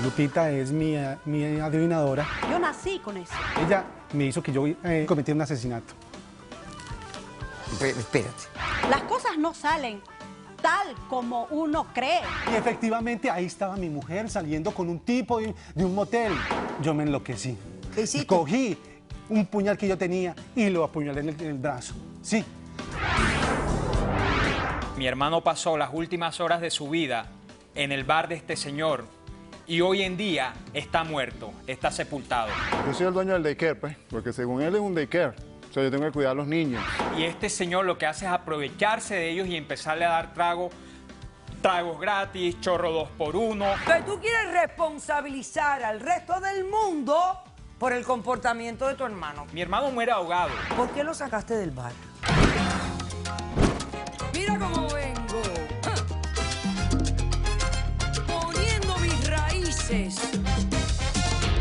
Lupita es mi adivinadora. Yo nací con eso. Ella me hizo que yo cometiera un asesinato. Espérate. Las cosas no salen tal como uno cree. Y efectivamente ahí estaba mi mujer saliendo con un tipo de un motel. Yo me enloquecí. ¿Qué hiciste? Cogí un puñal que yo tenía y lo apuñalé en el brazo. Sí. Mi hermano pasó las últimas horas de su vida en el bar de este señor y hoy en día está muerto, está sepultado. Yo soy el dueño del daycare, pues, porque según él es un daycare. O sea, yo tengo que cuidar a los niños. Y este señor lo que hace es aprovecharse de ellos y empezarle a dar tragos gratis, chorro 2x1. Pero tú quieres responsabilizar al resto del mundo por el comportamiento de tu hermano. Mi hermano muere ahogado. ¿Por qué lo sacaste del bar? Mira cómo vengo. Poniendo mis raíces.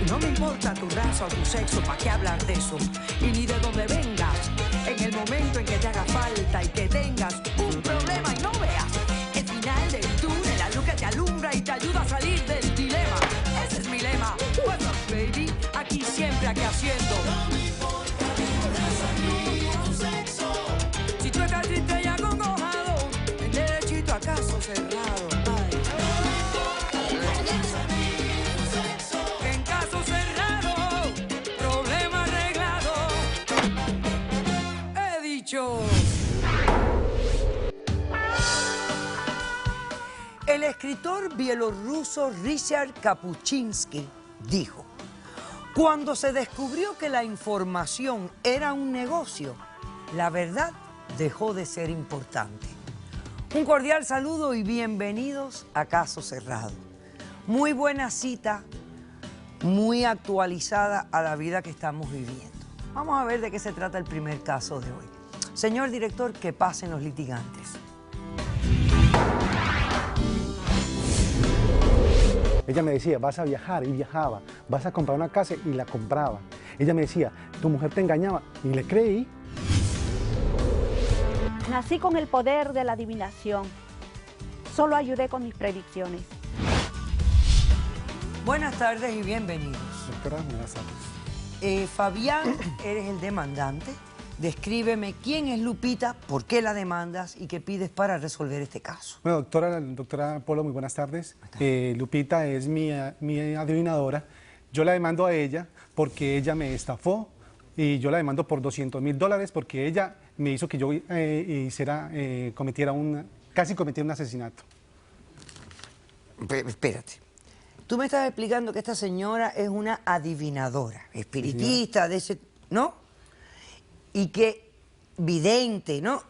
Y no me importa tu raza o tu sexo, ¿para qué hablar de eso? Y ni de dónde vengas. En el momento en que te haga falta y que tengas un problema y no veas el final del túnel, la luz que te alumbra y te ayuda a salir del dilema. Ese es mi lema. What's up, baby? Aquí siempre, aquí haciendo. No me importa tu raza ni tu sexo. Si tú estás triste y acongojado, en derechito a caso cerrado. Ay. No me importa tu raza ni tu sexo. En caso cerrado, problema arreglado. He dicho. El escritor bielorruso Richard Kapuczynski dijo: cuando se descubrió que la información era un negocio, la verdad dejó de ser importante. Un cordial saludo y bienvenidos a Caso Cerrado. Muy buena cita, muy actualizada a la vida que estamos viviendo. Vamos a ver de qué se trata el primer caso de hoy. Señor director, que pasen los litigantes. Ella me decía, vas a viajar, y viajaba. Vas a comprar una casa, y la compraba. Ella me decía, tu mujer te engañaba, y le creí. Nací con el poder de la adivinación. Solo ayudé con mis predicciones. Buenas tardes y bienvenidos. Doctora, buenas tardes. Fabián, eres el demandante. Descríbeme quién es Lupita, por qué la demandas y qué pides para resolver este caso. Bueno, doctora Polo, muy buenas tardes. Lupita es mi adivinadora. Yo la demando a ella porque ella me estafó y yo la demando por $200,000 porque ella me hizo que yo casi cometiera un asesinato. Espérate. Tú me estás explicando que esta señora es una adivinadora, espiritista, de ese, ¿no? Y que vidente, ¿no?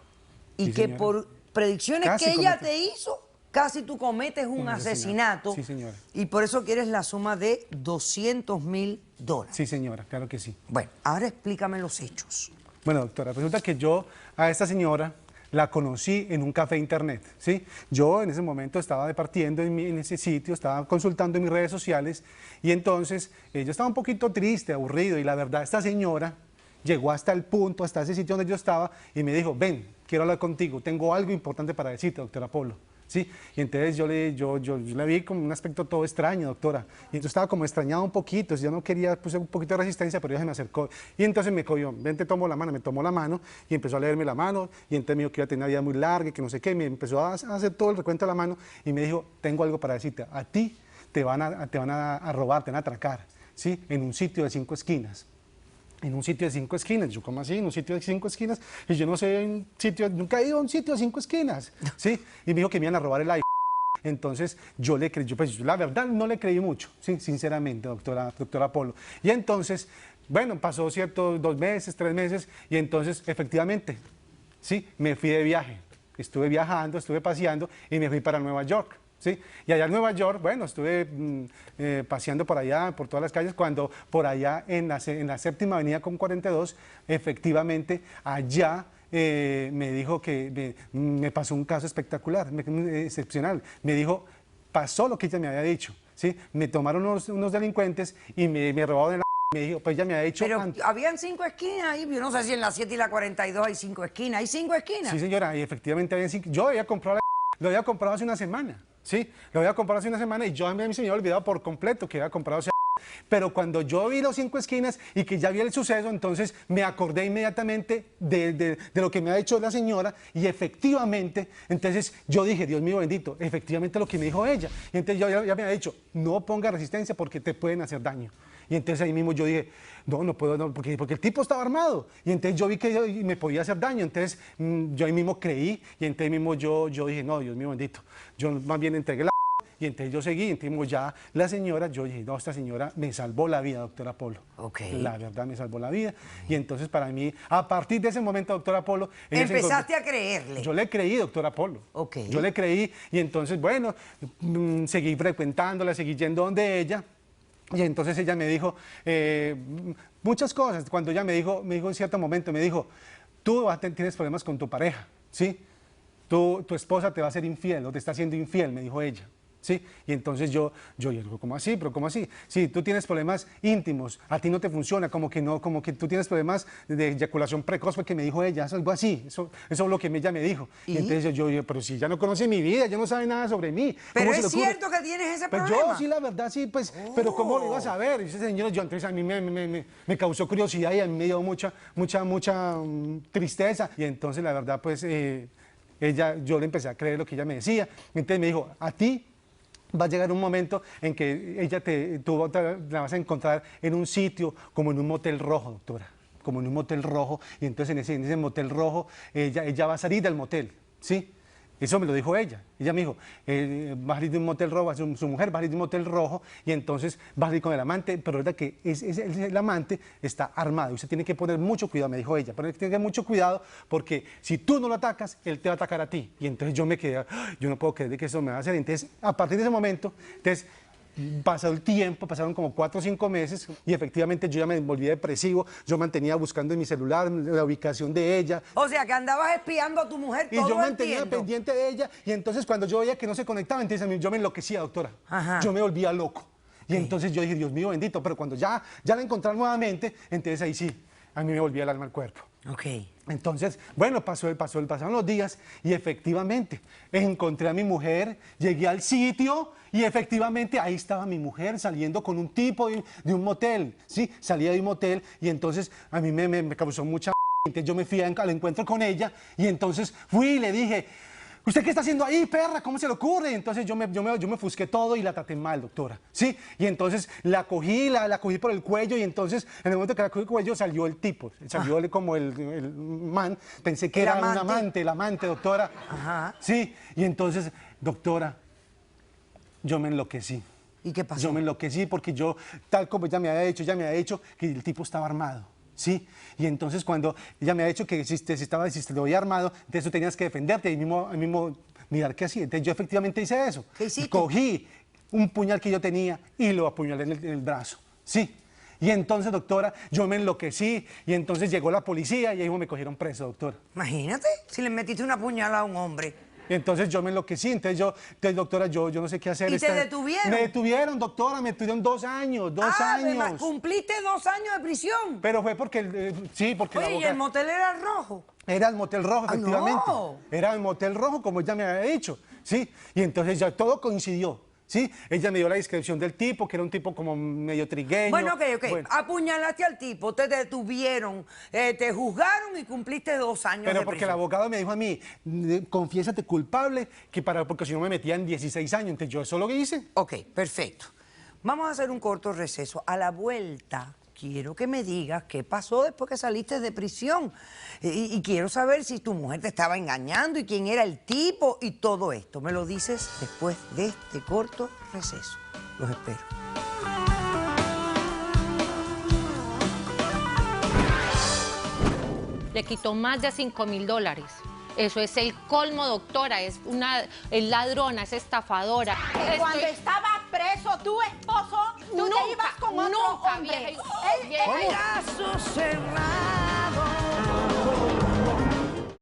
Y Sí, que señora. por predicciones Casi que ella comete. te hizo, casi tú cometes un asesinato. Sí, señora. Y por eso quieres la suma de $200,000. Sí, señora, claro que sí. Bueno, ahora explícame los hechos. Bueno, doctora, resulta que yo a esta señora la conocí en un café internet, ¿sí? Yo en ese momento estaba departiendo en ese sitio, estaba consultando en mis redes sociales y entonces yo estaba un poquito triste, aburrido y la verdad esta señora llegó hasta el punto, hasta ese sitio donde yo estaba y me dijo, ven, quiero hablar contigo, tengo algo importante para decirte, doctora Polo. ¿Sí? Y entonces yo le vi como un aspecto todo extraño, doctora. Y entonces estaba como extrañado un poquito, yo no quería, puse un poquito de resistencia, pero ella se me acercó. Y entonces me cogió, ven, te tomo la mano, me tomó la mano y empezó a leerme la mano. Y entonces me dijo que iba a tener una vida muy larga y que no sé qué. Y me empezó a hacer todo el recuento de la mano y me dijo, tengo algo para decirte, a ti te van a robar, te van a atracar, ¿sí? En un sitio de 5 esquinas. En un sitio de 5 esquinas, yo como así, en un sitio de 5 esquinas, y yo no sé, nunca he ido a un sitio de 5 esquinas, ¿sí? Y me dijo que me iban a robar el iPhone. Entonces yo le creí, pues la verdad no le creí mucho, ¿sí? Sinceramente, doctora Polo. Y entonces, bueno, pasó 2 meses, 3 meses, y entonces efectivamente, ¿sí? Me fui de viaje, estuve viajando, estuve paseando, y me fui para Nueva York. ¿Sí? Y allá en Nueva York, bueno, estuve paseando por allá, por todas las calles, cuando por allá en la 7ª avenida con 42, efectivamente, allá me dijo que me pasó un caso espectacular, excepcional. Me dijo, pasó lo que ella me había dicho, ¿sí? Me tomaron unos delincuentes y me robaron me dijo, pues ella me había dicho Pero antes. habían 5 esquinas ahí, yo no sé si en la 7 y la 42 hay 5 esquinas. ¿Hay 5 esquinas? Sí, señora, y efectivamente habían 5. Yo había comprado lo había comprado hace una semana. ¿sí? Lo había comprado hace una semana y yo a mí se me había olvidado por completo que había comprado ese. Pero cuando yo vi los 5 esquinas y que ya vi el suceso, entonces me acordé inmediatamente de lo que me ha dicho la señora y efectivamente, entonces yo dije, Dios mío bendito, efectivamente lo que me dijo ella. Y entonces yo ya me había dicho, no ponga resistencia porque te pueden hacer daño. Y entonces ahí mismo yo dije, no puedo, no, porque el tipo estaba armado. Y entonces yo vi que me podía hacer daño. Entonces yo ahí mismo creí y entonces mismo yo dije, no, Dios mío bendito. Yo más bien entregué la... Y entonces yo seguí, entonces ya la señora, yo dije, no, esta señora me salvó la vida, doctora Polo. La verdad me salvó la vida. Y entonces para mí, a partir de ese momento, doctora Polo... Empezaste a creerle. Yo le creí, doctora Polo. Yo le creí y entonces, bueno, seguí frecuentándola, seguí yendo donde ella. Y entonces ella me dijo muchas cosas. Cuando ella me dijo en cierto momento, me dijo, tú tienes problemas con tu pareja, ¿sí? Tu esposa te va a ser infiel o te está haciendo infiel, me dijo ella. ¿Sí? Y entonces yo digo, ¿cómo así? ¿Pero cómo así? Sí, tú tienes problemas íntimos, a ti no te funciona, como que no, como que tú tienes problemas de eyaculación precoz, porque me dijo ella, algo así, eso es lo que ella me dijo. Y entonces yo, pero si ya no conoce mi vida, ya no sabe nada sobre mí. Pero es cierto que tienes ese problema. Yo sí, la verdad, sí, pues, pero ¿cómo lo iba a saber? Y ese señor, entonces a mí me causó curiosidad y a mí me dio mucha tristeza. Y entonces, la verdad, pues, yo le empecé a creer lo que ella me decía. Entonces me dijo, a ti va a llegar un momento en que tú la vas a encontrar en un sitio como en un motel rojo, doctora, como en un motel rojo, y entonces en ese motel rojo ella va a salir del motel, ¿sí? Eso me lo dijo ella. Ella me dijo, va a salir de un motel rojo, su mujer va a salir de un motel rojo y entonces va a salir con el amante, pero es verdad que el amante está armado y usted tiene que poner mucho cuidado, me dijo ella, pero tiene que tener mucho cuidado porque si tú no lo atacas, él te va a atacar a ti. Y entonces yo me quedé, yo no puedo creer que eso me va a hacer. Entonces, a partir de ese momento, pasó el tiempo, pasaron como 4 o 5 meses y efectivamente yo ya me volví depresivo, yo mantenía buscando en mi celular la ubicación de ella. O sea, que andabas espiando a tu mujer todo el tiempo. Y yo mantenía pendiente de ella y entonces cuando yo veía que no se conectaba, entonces yo me enloquecía, doctora. Yo me volvía loco. Y entonces yo dije, Dios mío bendito, pero cuando ya la encontraron nuevamente, entonces ahí sí, a mí me volvía el alma al cuerpo. Entonces, bueno, pasaron los días y efectivamente encontré a mi mujer, llegué al sitio y efectivamente ahí estaba mi mujer saliendo con un tipo de un motel, ¿sí? Salía de un motel y entonces a mí me causó mucha... Entonces yo me fui al encuentro con ella y entonces fui y le dije, ¿usted qué está haciendo ahí, perra? ¿Cómo se le ocurre? Entonces yo me fusqué todo y la traté mal, doctora, ¿sí? Y entonces la cogí por el cuello y entonces en el momento que la cogí el cuello salió el tipo, salió como el man, pensé que era un amante, el amante, doctora. Sí, y entonces, doctora, yo me enloquecí. ¿Y qué pasó? Yo me enloquecí porque yo, tal como ella me había dicho que el tipo estaba armado. ¿Sí? Y entonces cuando ella me ha dicho que si te lo había armado, entonces tú tenías que defenderte y mismo mirar qué hacía. Entonces yo efectivamente hice eso. ¿Qué hiciste? Cogí un puñal que yo tenía y lo apuñalé en el brazo. ¿Sí? Y entonces, doctora, yo me enloquecí y entonces llegó la policía y ahí me cogieron preso, doctora. Imagínate, si le metiste una puñalada a un hombre. Y entonces yo me enloquecí, entonces doctora, yo no sé qué hacer. ¿Y te detuvieron? Me detuvieron, doctora, me detuvieron 2 años, 2 años. ¿Cumpliste 2 años de prisión? Pero fue porque, sí, porque Oye, ¿y el motel era rojo? Era el motel rojo, efectivamente. No. Era el motel rojo, como ella me había dicho, ¿sí? Y entonces ya todo coincidió. ¿Sí? Ella me dio la descripción del tipo, que era un tipo como medio trigueño. Bueno, ok. Bueno. Apuñalaste al tipo, te detuvieron, te juzgaron y cumpliste 2 años de prisión. Pero porque el abogado me dijo a mí, confiésate culpable, porque si no me metían 16 años. Entonces yo eso lo que hice. Ok, perfecto. Vamos a hacer un corto receso. A la vuelta, quiero que me digas qué pasó después que saliste de prisión. Y quiero saber si tu mujer te estaba engañando y quién era el tipo y todo esto. Me lo dices después de este corto receso. Los espero. Le quitó más de $5.000. Eso es el colmo, doctora. Es ladrona, es estafadora. Cuando estaba preso tu esposo, tú te ibas con otro hombre. Vieja, Caso cerrado.